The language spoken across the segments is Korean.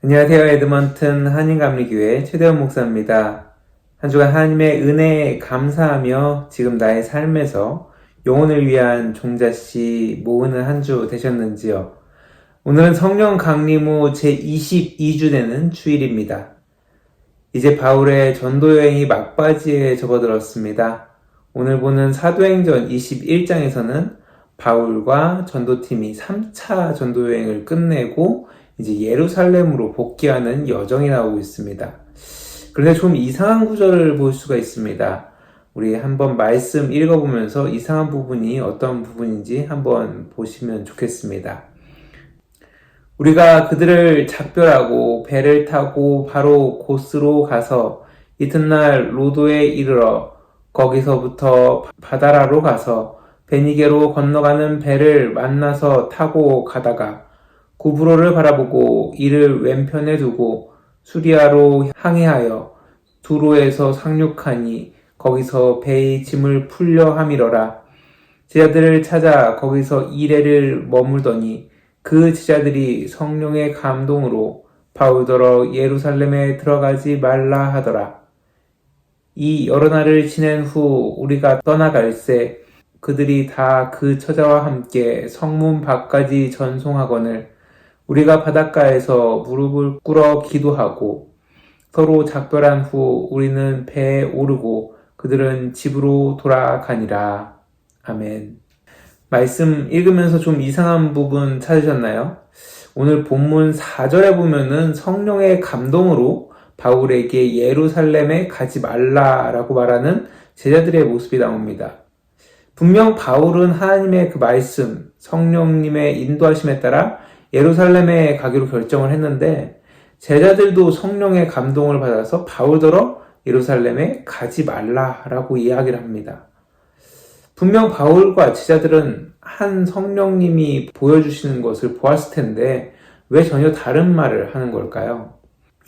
안녕하세요. 에드먼튼 한인감리교회 최대원 목사입니다. 한 주간 하나님의 은혜에 감사하며 지금 나의 삶에서 영혼을 위한 종자씨 모으는 한 주 되셨는지요? 오늘은 성령 강림 후 제22주 되는 주일입니다. 이제 바울의 전도 여행이 막바지에 접어들었습니다. 오늘 보는 사도행전 21장에서는 바울과 전도팀이 3차 전도 여행을 끝내고 이제 예루살렘으로 복귀하는 여정이 나오고 있습니다. 그런데 좀 이상한 구절을 볼 수가 있습니다. 우리 한번 말씀 읽어보면서 이상한 부분이 어떤 부분인지 한번 보시면 좋겠습니다. 우리가 그들을 작별하고 배를 타고 바로 고스로 가서 이튿날 로도에 이르러 거기서부터 바다라로 가서 베니게로 건너가는 배를 만나서 타고 가다가 구브로를 바라보고 이를 왼편에 두고 수리아로 항해하여 두로에서 상륙하니 거기서 배의 짐을 풀려 함이러라. 제자들을 찾아 거기서 2레를 머물더니 그 제자들이 성령의 감동으로 바울더러 예루살렘에 들어가지 말라 하더라. 이 여러 날을 지낸 후 우리가 떠나갈새 그들이 다 그 처자와 함께 성문 밖까지 전송하거늘 우리가 바닷가에서 무릎을 꿇어 기도하고 서로 작별한 후 우리는 배에 오르고 그들은 집으로 돌아가니라. 아멘. 말씀 읽으면서 좀 이상한 부분 찾으셨나요? 오늘 본문 4절에 보면은 성령의 감동으로 바울에게 예루살렘에 가지 말라라고 말하는 제자들의 모습이 나옵니다. 분명 바울은 하나님의 그 말씀, 성령님의 인도하심에 따라 예루살렘에 가기로 결정을 했는데 제자들도 성령의 감동을 받아서 바울더러 예루살렘에 가지 말라라고 이야기를 합니다. 분명 바울과 제자들은 한 성령님이 보여주시는 것을 보았을 텐데 왜 전혀 다른 말을 하는 걸까요?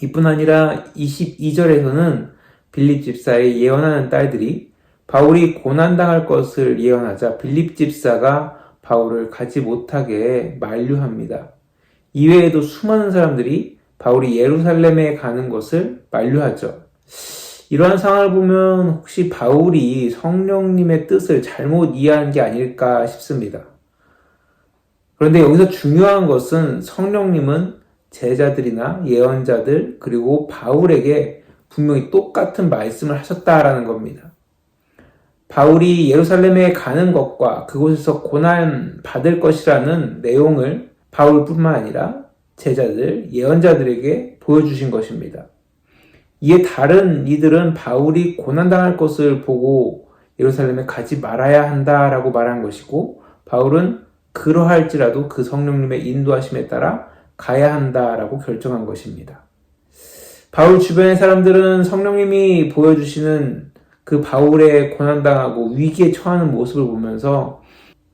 이뿐 아니라 22절에서는 빌립 집사의 예언하는 딸들이 바울이 고난당할 것을 예언하자 빌립 집사가 바울을 가지 못하게 만류합니다. 이외에도 수많은 사람들이 바울이 예루살렘에 가는 것을 만류하죠. 이러한 상황을 보면 혹시 바울이 성령님의 뜻을 잘못 이해한 게 아닐까 싶습니다. 그런데 여기서 중요한 것은 성령님은 제자들이나 예언자들 그리고 바울에게 분명히 똑같은 말씀을 하셨다라는 겁니다. 바울이 예루살렘에 가는 것과 그곳에서 고난 받을 것이라는 내용을 바울뿐만 아니라 제자들, 예언자들에게 보여주신 것입니다. 이에 다른 이들은 바울이 고난당할 것을 보고 예루살렘에 가지 말아야 한다라고 말한 것이고 바울은 그러할지라도 그 성령님의 인도하심에 따라 가야 한다라고 결정한 것입니다. 바울 주변의 사람들은 성령님이 보여주시는 그 바울의 고난당하고 위기에 처하는 모습을 보면서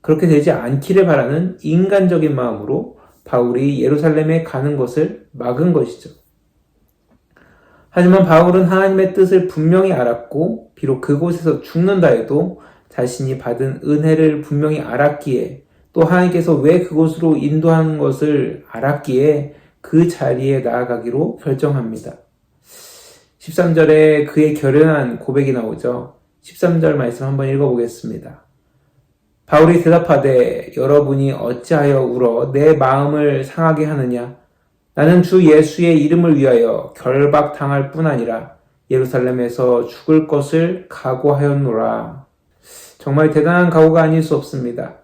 그렇게 되지 않기를 바라는 인간적인 마음으로 바울이 예루살렘에 가는 것을 막은 것이죠. 하지만 바울은 하나님의 뜻을 분명히 알았고 비록 그곳에서 죽는다 해도 자신이 받은 은혜를 분명히 알았기에 또 하나님께서 왜 그곳으로 인도하는 것을 알았기에 그 자리에 나아가기로 결정합니다. 13절에 그의 결연한 고백이 나오죠. 13절 말씀 한번 읽어보겠습니다. 바울이 대답하되 여러분이 어찌하여 울어 내 마음을 상하게 하느냐? 나는 주 예수의 이름을 위하여 결박당할 뿐 아니라 예루살렘에서 죽을 것을 각오하였노라. 정말 대단한 각오가 아닐 수 없습니다.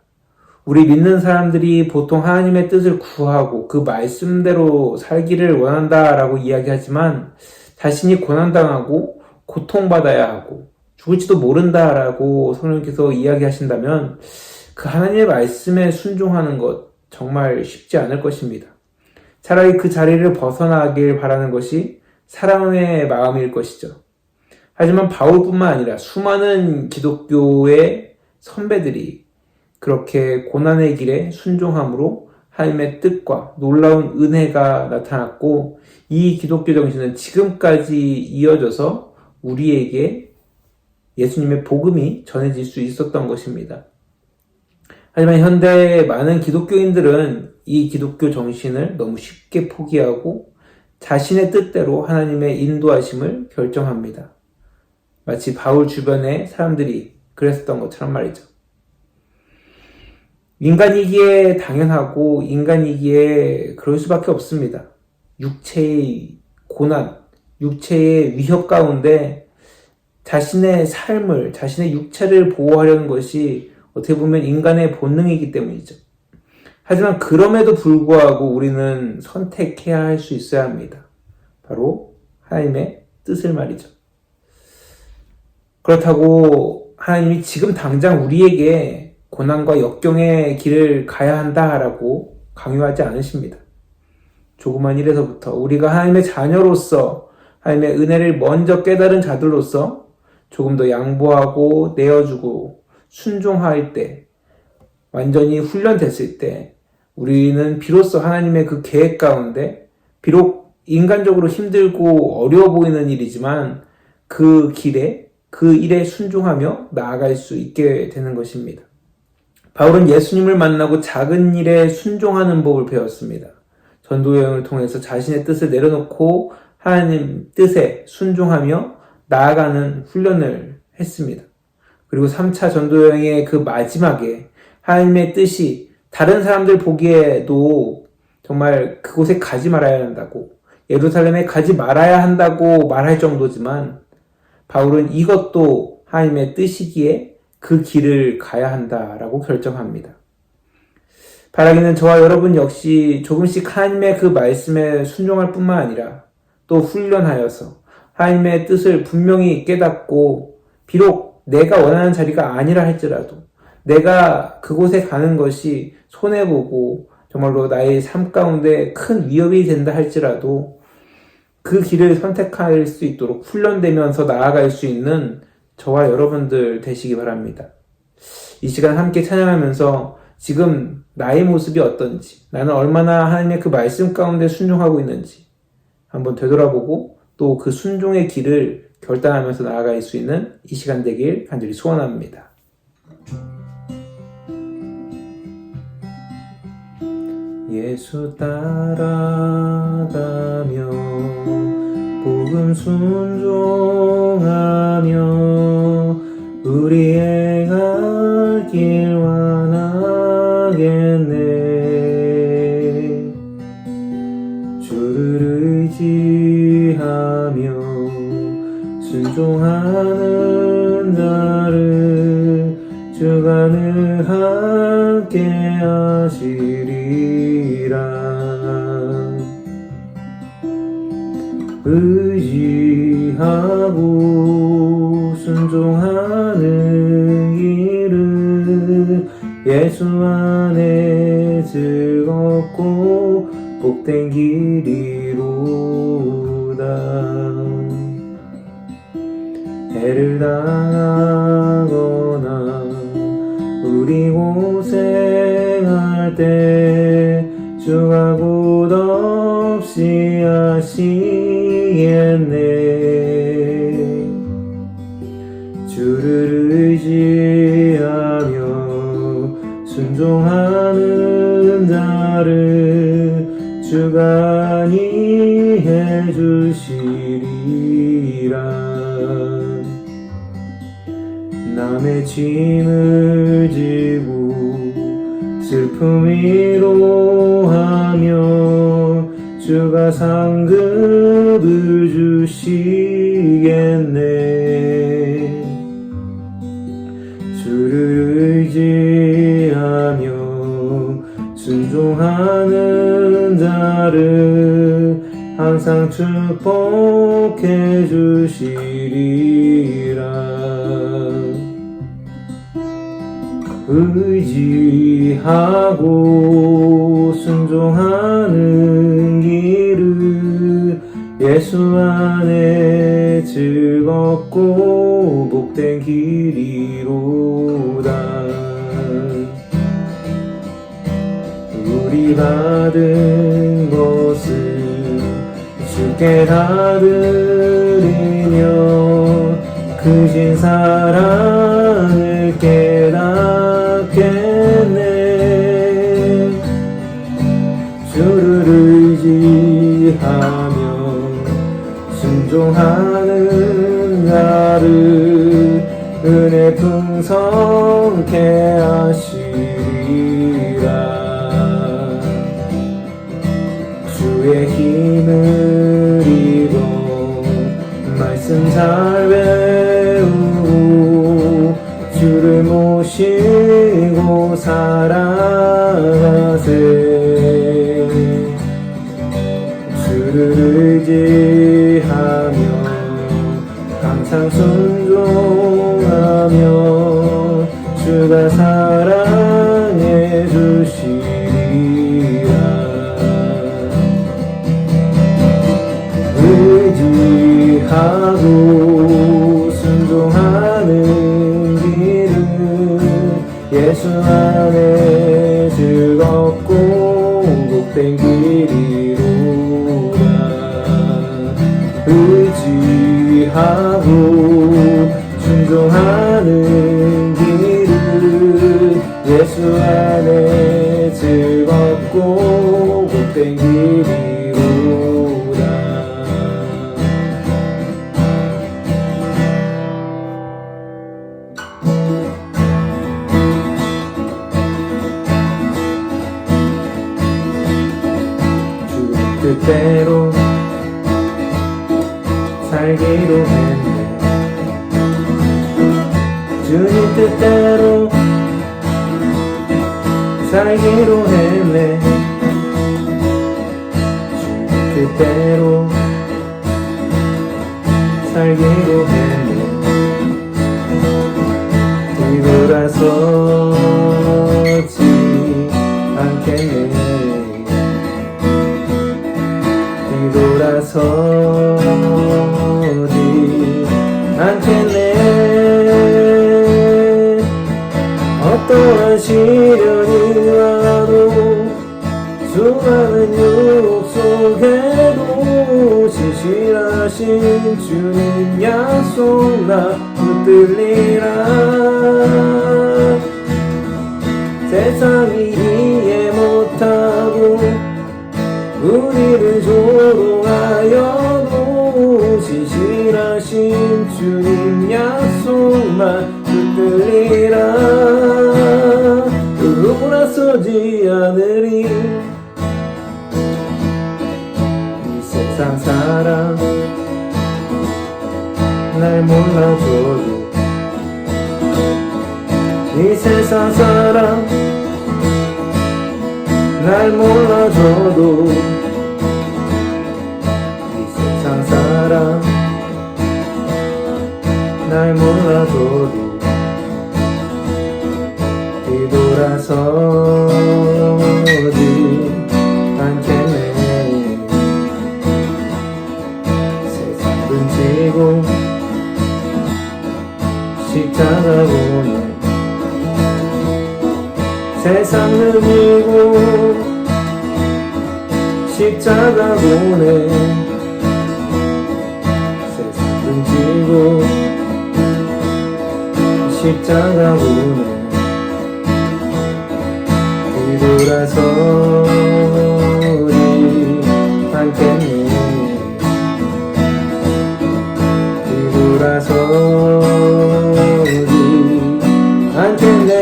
우리 믿는 사람들이 보통 하나님의 뜻을 구하고 그 말씀대로 살기를 원한다라고 이야기하지만 자신이 고난당하고 고통받아야 하고 죽을지도 모른다라고 성령께서 이야기하신다면 그 하나님의 말씀에 순종하는 것 정말 쉽지 않을 것입니다. 차라리 그 자리를 벗어나길 바라는 것이 사람의 마음일 것이죠. 하지만 바울뿐만 아니라 수많은 기독교의 선배들이 그렇게 고난의 길에 순종함으로 하나님의 뜻과 놀라운 은혜가 나타났고 이 기독교 정신은 지금까지 이어져서 우리에게 예수님의 복음이 전해질 수 있었던 것입니다. 하지만 현대의 많은 기독교인들은 이 기독교 정신을 너무 쉽게 포기하고 자신의 뜻대로 하나님의 인도하심을 결정합니다. 마치 바울 주변의 사람들이 그랬었던 것처럼 말이죠. 인간이기에 당연하고 인간이기에 그럴 수밖에 없습니다. 육체의 고난, 육체의 위협 가운데 자신의 삶을, 자신의 육체를 보호하려는 것이 어떻게 보면 인간의 본능이기 때문이죠. 하지만 그럼에도 불구하고 우리는 선택해야 할 수 있어야 합니다. 바로 하나님의 뜻을 말이죠. 그렇다고 하나님이 지금 당장 우리에게 고난과 역경의 길을 가야 한다라고 강요하지 않으십니다. 조그만 일에서부터 우리가 하나님의 자녀로서 하나님의 은혜를 먼저 깨달은 자들로서 조금 더 양보하고 내어주고 순종할 때, 완전히 훈련됐을 때 우리는 비로소 하나님의 그 계획 가운데, 비록 인간적으로 힘들고 어려워 보이는 일이지만 그 길에, 그 일에 순종하며 나아갈 수 있게 되는 것입니다. 바울은 예수님을 만나고 작은 일에 순종하는 법을 배웠습니다. 전도 여행을 통해서 자신의 뜻을 내려놓고 하나님 뜻에 순종하며 나아가는 훈련을 했습니다. 그리고 3차 전도 여행의 그 마지막에 하나님의 뜻이 다른 사람들 보기에도 정말 그곳에 가지 말아야 한다고, 예루살렘에 가지 말아야 한다고 말할 정도지만 바울은 이것도 하나님의 뜻이기에 그 길을 가야 한다라고 결정합니다. 바라기는 저와 여러분 역시 조금씩 하나님의 그 말씀에 순종할 뿐만 아니라 또 훈련하여서 하나님의 뜻을 분명히 깨닫고, 비록 내가 원하는 자리가 아니라 할지라도, 내가 그곳에 가는 것이 손해보고 정말로 나의 삶 가운데 큰 위협이 된다 할지라도 그 길을 선택할 수 있도록 훈련되면서 나아갈 수 있는 저와 여러분들 되시기 바랍니다. 이 시간 함께 찬양하면서 지금 나의 모습이 어떤지, 나는 얼마나 하나님의 그 말씀 가운데 순종하고 있는지 한번 되돌아보고 또 그 순종의 길을 결단하면서 나아갈 수 있는 이 시간 되길 간절히 소원합니다. 예수 따라가며 복음 순종하며 우리의 갈 길 완하겠네. 주를 의지하며 순종하는 자를 주가 늘 함께 하시리라. 의지하고 순종하는 길은 예수 안에 즐겁고 복된 길이로다. 해를 당하거나 우리 고생할 때 주가 굿없이 하시겠네. 주를 의지하며 순종하는 자를 주가 안위해 주시리라. 남의 짐을 지고 슬픔 위로하며 주가 상급을 주시겠네. 주를 의지하며 순종하는 자를 항상 축복해 주시리라. 의지하고 순종하는 길은 예수 안에 즐겁고 복된 길이로다. 우리 받은 것을 주께 다 드리며 크신 사랑을 깨닫겠네. 주를 의지하며 순종하는 나를 은혜 풍성케 하시리라. 주의 힘을 입어 말씀 잘 배우고 주를 모시고 살아가세. 주를 의지하며 항상 순종하며 주가 사랑해 주시리라. 의지하고 순종하는 길은 예수 안에 즐겁고 복된 길이로다. 의지하고 순종하는 길은 예수 안에 즐겁고 복된 길이로다. 주 뜻대로 살기로 했네. 주님 뜻대로 살기로 했네. 주님 뜻대로 살기로 했네. 뒤돌아서지 않겠네. 뒤돌아서지 않겠네. 어떠한 시련이 와도 수많은 유혹 속에도 신실하신 주님 약속 나 붙들리라. 세상이 이해 못하고 우리를 조롱하여도 신실하신 주님 약속만 붙들리라. 돌아서지 않으리. 이 세상 사람 날 몰라줘도 이 세상 사람 날 몰라줘도 이 세상 사람 날 몰라줘도 뒤돌아서지 않겠네. 세상은 지고 십자가 보네. 세상은 지고 십자가 보네. 세상은 지고 십자가 보네. 뒤돌아서지 않겠네. 뒤돌아서지 않겠네.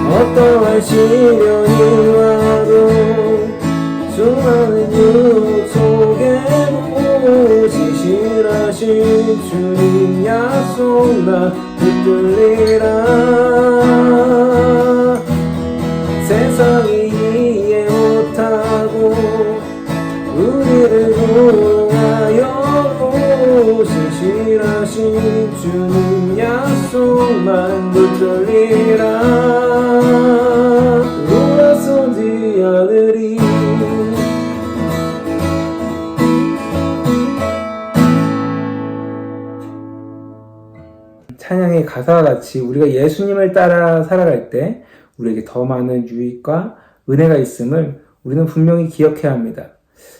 어떠한 시련이 와도 수많은 유혹 속에도 신실하신 주님 약속 나 붙들리라. 세상이 이해 못하고 우리를 조롱하여도 신실하신 주님 약속만 붙들리라. 돌아서지 않으리. 찬양의 가사와 같이 우리가 예수님을 따라 살아갈 때 우리에게 더 많은 유익과 은혜가 있음을 우리는 분명히 기억해야 합니다.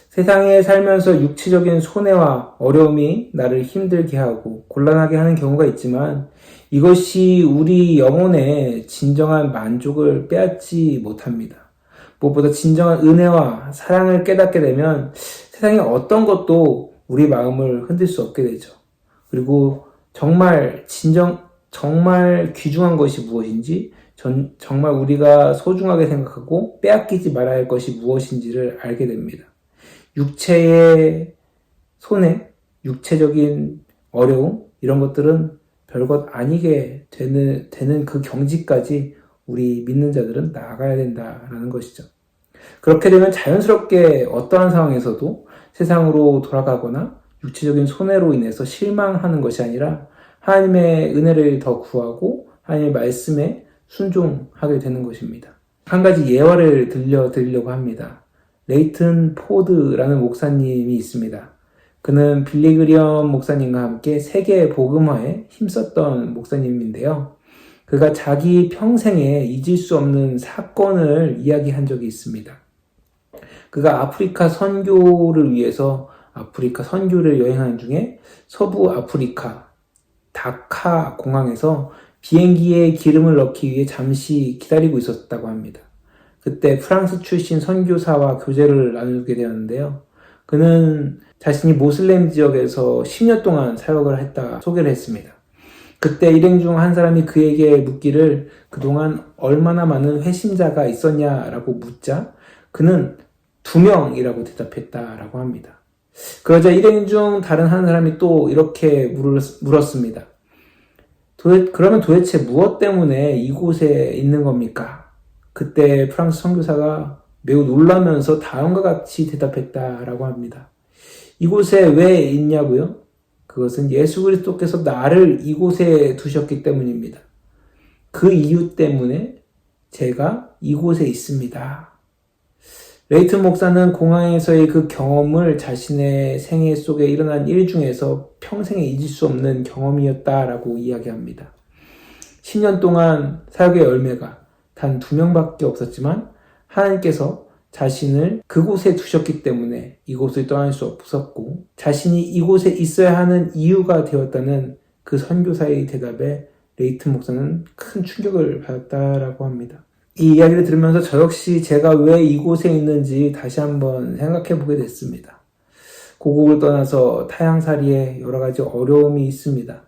세상에 살면서 육체적인 손해와 어려움이 나를 힘들게 하고 곤란하게 하는 경우가 있지만 이것이 우리 영혼의 진정한 만족을 빼앗지 못합니다. 무엇보다 진정한 은혜와 사랑을 깨닫게 되면 세상의 어떤 것도 우리 마음을 흔들 수 없게 되죠. 그리고 정말 귀중한 것이 무엇인지, 정말 우리가 소중하게 생각하고 빼앗기지 말아야 할 것이 무엇인지를 알게 됩니다. 육체의 손해, 육체적인 어려움, 이런 것들은 별것 아니게 되는 그 경지까지 우리 믿는 자들은 나아가야 된다라는 것이죠. 그렇게 되면 자연스럽게 어떠한 상황에서도 세상으로 돌아가거나 육체적인 손해로 인해서 실망하는 것이 아니라 하나님의 은혜를 더 구하고 하나님의 말씀에 순종하게 되는 것입니다. 한 가지 예화를 들려드리려고 합니다. 레이튼 포드라는 목사님이 있습니다. 그는 빌리그리엄 목사님과 함께 세계 복음화에 힘썼던 목사님인데요. 그가 자기 평생에 잊을 수 없는 사건을 이야기한 적이 있습니다. 그가 아프리카 선교를 위해서 아프리카 선교를 여행하는 중에 서부 아프리카 다카 공항에서 비행기에 기름을 넣기 위해 잠시 기다리고 있었다고 합니다. 그때 프랑스 출신 선교사와 교제를 나누게 되었는데요. 그는 자신이 모슬렘 지역에서 10년 동안 사역을 했다 소개를 했습니다. 그때 일행 중 한 사람이 그에게 묻기를 그동안 얼마나 많은 회심자가 있었냐라고 묻자 그는 2명이라고 대답했다라고 합니다. 그러자 일행 중 다른 한 사람이 또 이렇게 물었습니다. 그러면 도대체 무엇 때문에 이곳에 있는 겁니까? 그때 프랑스 선교사가 매우 놀라면서 다음과 같이 대답했다라고 합니다. 이곳에 왜 있냐고요? 그것은 예수 그리스도께서 나를 이곳에 두셨기 때문입니다. 그 이유 때문에 제가 이곳에 있습니다. 레이튼 목사는 공항에서의 그 경험을 자신의 생애 속에 일어난 일 중에서 평생에 잊을 수 없는 경험이었다라고 이야기합니다. 10년 동안 사역의 열매가 단 2명밖에 없었지만 하나님께서 자신을 그곳에 두셨기 때문에 이곳을 떠날 수 없었고 자신이 이곳에 있어야 하는 이유가 되었다는 그 선교사의 대답에 레이튼 목사는 큰 충격을 받았다라고 합니다. 이 이야기를 들으면서 저 역시 제가 왜 이곳에 있는지 다시 한번 생각해 보게 됐습니다. 고국을 떠나서 타향살이에 여러 가지 어려움이 있습니다.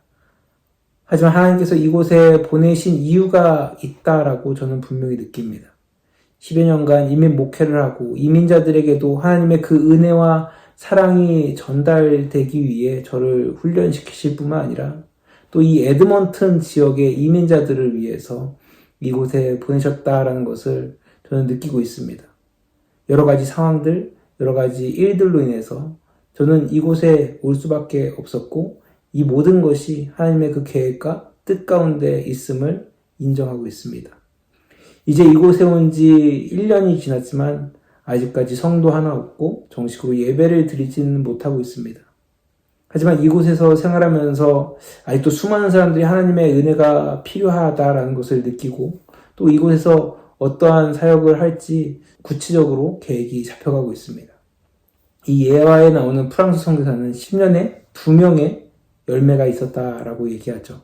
하지만 하나님께서 이곳에 보내신 이유가 있다라고 저는 분명히 느낍니다. 10여 년간 이민 목회를 하고 이민자들에게도 하나님의 그 은혜와 사랑이 전달되기 위해 저를 훈련시키실 뿐만 아니라 또 이 에드먼튼 지역의 이민자들을 위해서 이곳에 보내셨다라는 것을 저는 느끼고 있습니다. 여러 가지 상황들, 여러 가지 일들로 인해서 저는 이곳에 올 수밖에 없었고 이 모든 것이 하나님의 그 계획과 뜻 가운데 있음을 인정하고 있습니다. 이제 이곳에 온 지 1년이 지났지만 아직까지 성도 하나 없고 정식으로 예배를 드리지는 못하고 있습니다. 하지만 이곳에서 생활하면서 아직도 수많은 사람들이 하나님의 은혜가 필요하다라는 것을 느끼고 또 이곳에서 어떠한 사역을 할지 구체적으로 계획이 잡혀가고 있습니다. 이 예화에 나오는 프랑스 선교사는 10년에 2명의 열매가 있었다라고 얘기하죠.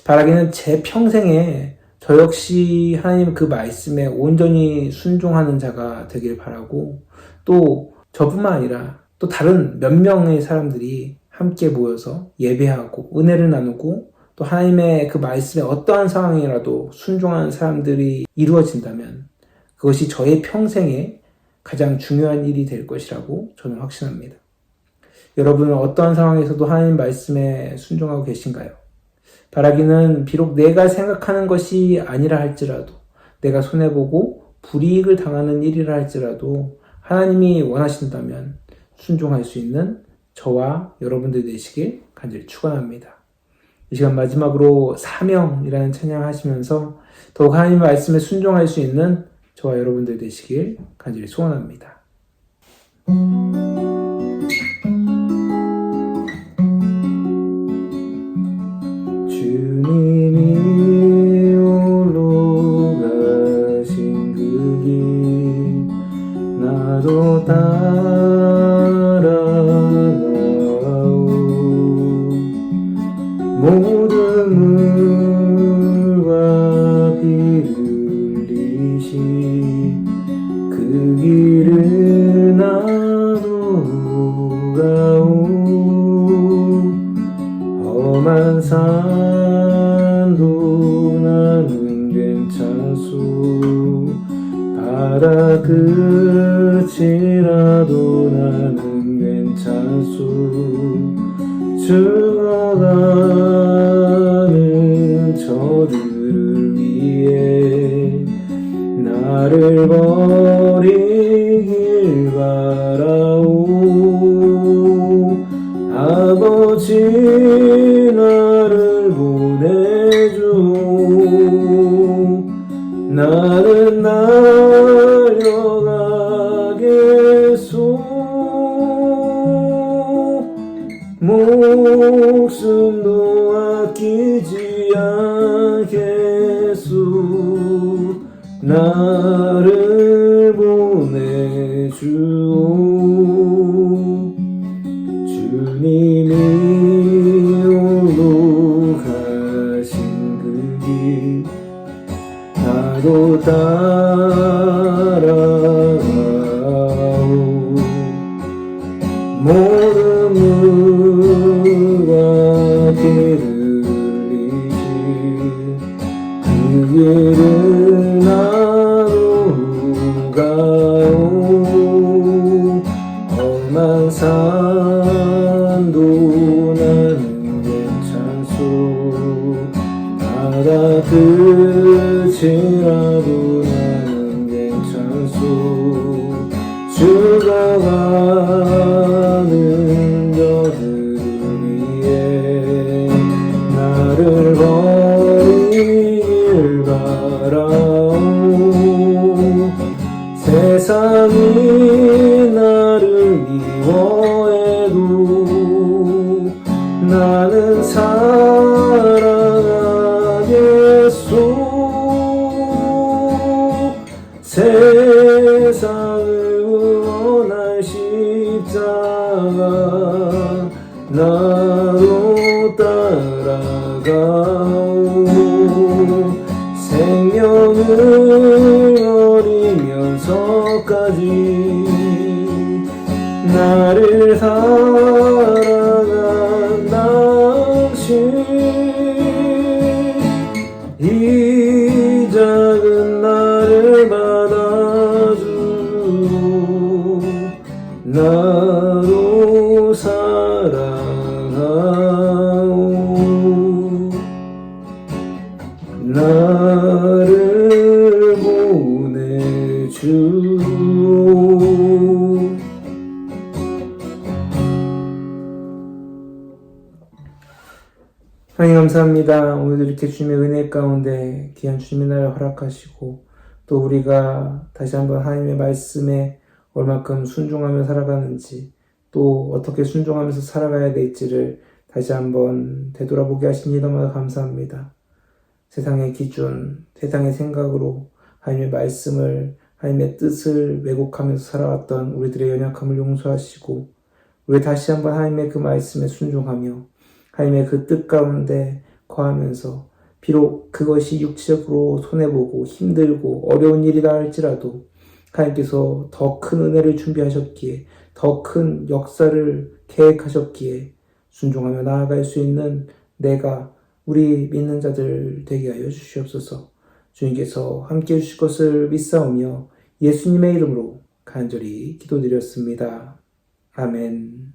바라기는 제 평생에 저 역시 하나님 그 말씀에 온전히 순종하는 자가 되길 바라고 또 저뿐만 아니라 또 다른 몇 명의 사람들이 함께 모여서 예배하고 은혜를 나누고 또 하나님의 그 말씀에 어떠한 상황이라도 순종하는 사람들이 이루어진다면 그것이 저의 평생에 가장 중요한 일이 될 것이라고 저는 확신합니다. 여러분은 어떠한 상황에서도 하나님 말씀에 순종하고 계신가요? 바라기는 비록 내가 생각하는 것이 아니라 할지라도 내가 손해보고 불이익을 당하는 일이라 할지라도 하나님이 원하신다면 순종할 수 있는 저와 여러분들 되시길 간절히 축원합니다. 이 시간 마지막으로 사명이라는 찬양 하시면서 더욱 하나님의 말씀에 순종할 수 있는 저와 여러분들 되시길 간절히 소원합니다. 주님이 홀로 가신 그 길 나도 모든 물과 비 흘리시 그 길을 나도 끝이라도 나는 괜찮소. 죽어가는 저들을 위해 나를 버리길 바라오. 아버지 나를 보내줘. 나는 날려가겠소. 목숨도 아끼지 않겠소. 나를 보내주오. 주님이 홀로 가신 그 길 나도 따라가오. 모든 누가 길을 잃지 그 길을 나도 가오. 험한 산도 나는 괜찮소. 바다 끝이라도 나는 괜찮소. 죽어가는 저들을 위해 나를 버리길 바라오. 세상이 나를 미워해도 나는 사랑하겠소. 세상을 구원할 십자가 나도 따라가오. 생명을 버리면서까지 나를 사랑한 당신 이 작은 나를 받아주고 나도 사랑하오. 나를 보내주오. 하나님 감사합니다. 오늘도 이렇게 주님의 은혜 가운데 귀한 주님의 날을 허락하시고 또 우리가 다시 한번 하나님의 말씀에 얼마큼 순종하며 살아가는지 또 어떻게 순종하면서 살아가야 될지를 다시 한번 되돌아보게 하시니 너무나 감사합니다. 세상의 기준, 세상의 생각으로 하나님의 말씀을, 하나님의 뜻을 왜곡하면서 살아왔던 우리들의 연약함을 용서하시고 우리 다시 한번 하나님의 그 말씀에 순종하며 하나님의 그 뜻 가운데 거하면서 비록 그것이 육체적으로 손해보고 힘들고 어려운 일이라 할지라도 하나님께서 더 큰 은혜를 준비하셨기에 더 큰 역사를 계획하셨기에 순종하며 나아갈 수 있는 내가 우리 믿는 자들 되게 하여 주시옵소서. 주님께서 함께 해주실 것을 믿사오며 예수님의 이름으로 간절히 기도드렸습니다. 아멘.